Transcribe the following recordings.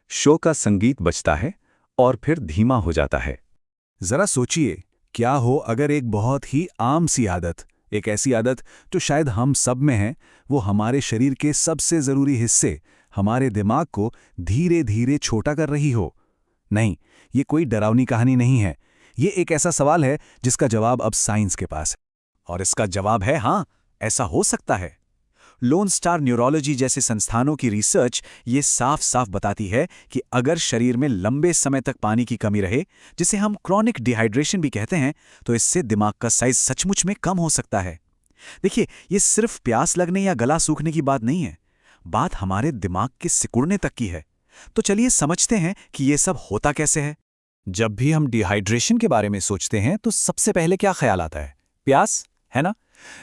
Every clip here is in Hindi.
शो का संगीत बजता है और फिर धीमा हो जाता है। जरा सोचिए, क्या हो अगर एक बहुत ही आम सी आदत, एक ऐसी आदत जो शायद हम सब में है, वो हमारे शरीर के सबसे जरूरी हिस्से, हमारे दिमाग को धीरे धीरे छोटा कर रही हो। नहीं, ये कोई डरावनी कहानी नहीं है। ये एक ऐसा सवाल है जिसका जवाब अब साइंस के पास है। और इसका जवाब है हाँ, ऐसा हो सकता है। लोन स्टार न्यूरोलॉजी जैसे संस्थानों की रिसर्च ये साफ साफ बताती है कि अगर शरीर में लंबे समय तक पानी की कमी रहे, जिसे हम क्रॉनिक डिहाइड्रेशन भी कहते हैं, तो इससे दिमाग का साइज सचमुच में कम हो सकता है। देखिए, ये सिर्फ प्यास लगने या गला सूखने की बात नहीं है, बात हमारे दिमाग के सिकुड़ने तक की है। तो चलिए समझते हैं कि ये सब होता कैसे है। जब भी हम डिहाइड्रेशन के बारे में सोचते हैं तो सबसे पहले क्या ख्याल आता है? प्यास, है ना?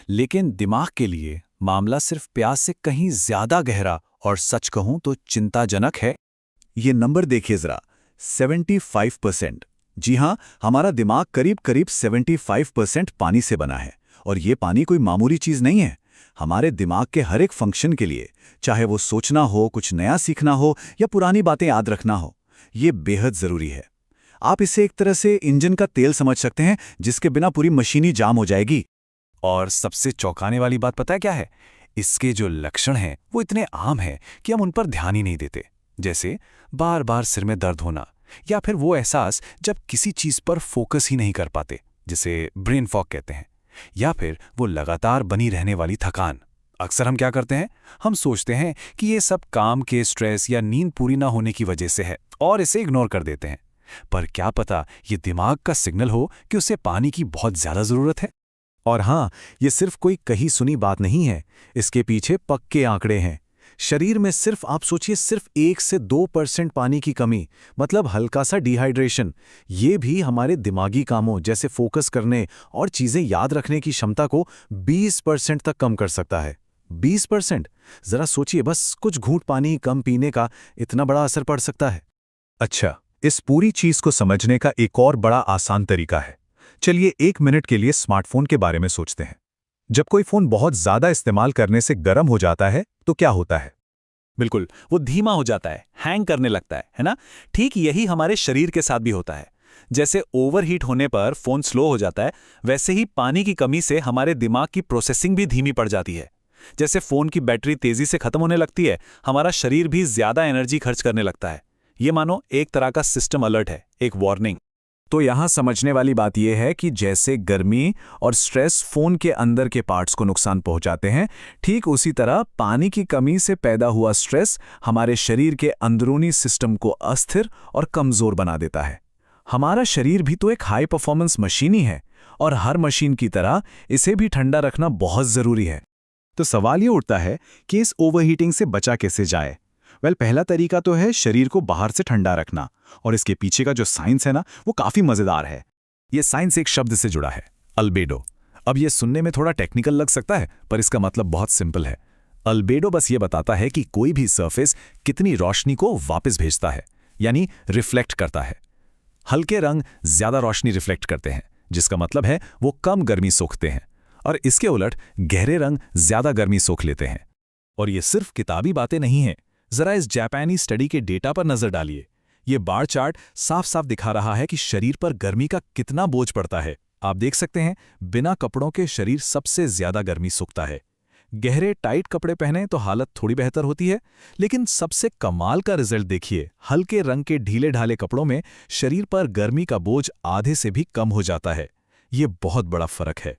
लेकिन दिमाग के लिए मामला सिर्फ प्यास से कहीं ज्यादा गहरा और सच कहूं तो चिंताजनक है। ये नंबर देखिए जरा, 75%। जी हां, हमारा दिमाग करीब करीब 75% पानी से बना है। और ये पानी कोई मामूली चीज नहीं है। हमारे दिमाग के हर एक फंक्शन के लिए, चाहे वो सोचना हो, कुछ नया सीखना हो या पुरानी बातें याद रखना हो, ये बेहद जरूरी है। आप इसे एक तरह से इंजन का तेल समझ सकते हैं, जिसके बिना पूरी मशीन ही जाम हो जाएगी। और सबसे चौंकाने वाली बात पता है क्या है? इसके जो लक्षण हैं वो इतने आम हैं कि हम उन पर ध्यान ही नहीं देते। जैसे बार बार सिर में दर्द होना, या फिर वो एहसास जब किसी चीज पर फोकस ही नहीं कर पाते, जिसे ब्रेन फॉग कहते हैं, या फिर वो लगातार बनी रहने वाली थकान। अक्सर हम क्या करते हैं? हम सोचते हैं कि ये सब काम के स्ट्रेस या नींद पूरी ना होने की वजह से है और इसे इग्नोर कर देते हैं। पर क्या पता ये दिमाग का सिग्नल हो कि उसे पानी की बहुत ज्यादा जरूरत है। और हाँ, ये सिर्फ कोई कही सुनी बात नहीं है, इसके पीछे पक्के आंकड़े हैं। शरीर में सिर्फ आप सोचिए, सिर्फ 1 से 2% पानी की कमी, मतलब हल्का सा डिहाइड्रेशन, ये भी हमारे दिमागी कामों जैसे फोकस करने और चीजें याद रखने की क्षमता को 20% तक कम कर सकता है। 20%! जरा सोचिए, बस कुछ घूंट पानी कम पीने का इतना बड़ा असर पड़ सकता है। अच्छा, इस पूरी चीज को समझने का एक और बड़ा आसान तरीका है। चलिए 1 मिनट के लिए स्मार्टफोन के बारे में सोचते हैं। जब कोई फोन बहुत ज्यादा इस्तेमाल करने से गर्म हो जाता है तो क्या होता है? बिल्कुल, वो धीमा हो जाता है, हैंग करने लगता है ना? ठीक यही हमारे शरीर के साथ भी होता है। जैसे ओवरहीट होने पर फोन स्लो हो जाता है, वैसे ही पानी की कमी से हमारे दिमाग की प्रोसेसिंग भी धीमी पड़ जाती है। जैसे फोन की बैटरी तेजी से खत्म होने लगती है, हमारा शरीर भी ज्यादा एनर्जी खर्च करने लगता है। ये मानो एक तरह का सिस्टम अलर्ट है, एक वार्निंग। तो यहां समझने वाली बात यह है कि जैसे गर्मी और स्ट्रेस फोन के अंदर के पार्ट्स को नुकसान पहुंचाते हैं, ठीक उसी तरह पानी की कमी से पैदा हुआ स्ट्रेस हमारे शरीर के अंदरूनी सिस्टम को अस्थिर और कमजोर बना देता है। हमारा शरीर भी तो एक हाई परफॉर्मेंस मशीन ही है, और हर मशीन की तरह इसे भी ठंडा रखना बहुत जरूरी है। तो सवाल ये उठता है कि इस ओवरहीटिंग से बचा कैसे जाए? पहला तरीका तो है शरीर को बाहर से ठंडा रखना, और इसके पीछे का जो साइंस है ना, वो काफी मजेदार है। ये साइंस एक शब्द से जुड़ा है, अल्बेडो। अब ये सुनने में थोड़ा टेक्निकल लग सकता है, पर इसका मतलब बहुत सिंपल है। अल्बेडो बस ये बताता है कि कोई भी सरफेस कितनी रोशनी को वापस भेजता है, यानी रिफ्लेक्ट करता है। हल्के रंग ज्यादा रोशनी रिफ्लेक्ट करते हैं, जिसका मतलब है वो कम गर्मी सोखते हैं, और इसके उलट गहरे रंग ज्यादा गर्मी सोख लेते हैं। और ये सिर्फ किताबी बातें नहीं हैं। जरा इस जापानी स्टडी के डेटा पर नजर डालिए। ये बार चार्ट साफ साफ दिखा रहा है कि शरीर पर गर्मी का कितना बोझ पड़ता है। आप देख सकते हैं, बिना कपड़ों के शरीर सबसे ज्यादा गर्मी सोखता है। गहरे टाइट कपड़े पहने तो हालत थोड़ी बेहतर होती है, लेकिन सबसे कमाल का रिजल्ट देखिए, हल्के रंग के ढीले ढाले कपड़ों में शरीर पर गर्मी का बोझ आधे से भी कम हो जाता है। ये बहुत बड़ा फर्क है।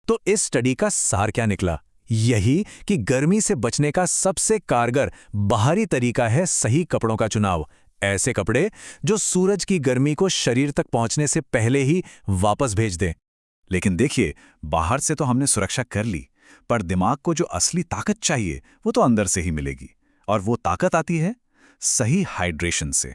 तो इस स्टडी का सार क्या निकला? यही कि गर्मी से बचने का सबसे कारगर बाहरी तरीका है सही कपड़ों का चुनाव। ऐसे कपड़े जो सूरज की गर्मी को शरीर तक पहुंचने से पहले ही वापस भेज दें। लेकिन देखिए, बाहर से तो हमने सुरक्षा कर ली, पर दिमाग को जो असली ताकत चाहिए वो तो अंदर से ही मिलेगी। और वो ताकत आती है सही हाइड्रेशन से।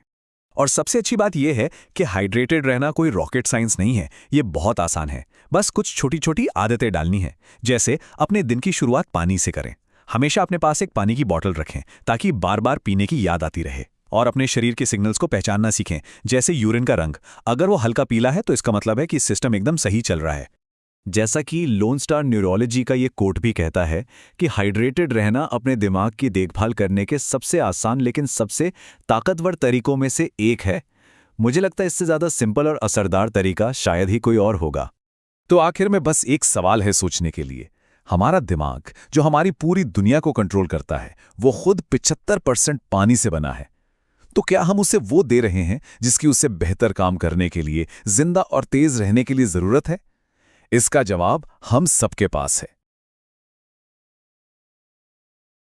और सबसे अच्छी बात यह है कि हाइड्रेटेड रहना कोई रॉकेट साइंस नहीं है, ये बहुत आसान है। बस कुछ छोटी छोटी आदतें डालनी है। जैसे अपने दिन की शुरुआत पानी से करें। हमेशा अपने पास एक पानी की बोतल रखें ताकि बार बार पीने की याद आती रहे। और अपने शरीर के सिग्नल्स को पहचानना सीखें, जैसे यूरिन का रंग। अगर वो हल्का पीला है तो इसका मतलब है कि सिस्टम एकदम सही चल रहा है। जैसा कि लोन स्टार न्यूरोलॉजी का ये कोट भी कहता है कि हाइड्रेटेड रहना अपने दिमाग की देखभाल करने के सबसे आसान लेकिन सबसे ताकतवर तरीकों में से एक है। मुझे लगता है इससे ज़्यादा सिंपल और असरदार तरीका शायद ही कोई और होगा। तो आखिर में बस एक सवाल है सोचने के लिए। हमारा दिमाग, जो हमारी पूरी दुनिया को कंट्रोल करता है, वो खुद 75% पानी से बना है। तो क्या हम उसे वो दे रहे हैं जिसकी उसे बेहतर काम करने के लिए, जिंदा और तेज रहने के लिए जरूरत है? इसका जवाब हम सबके पास है।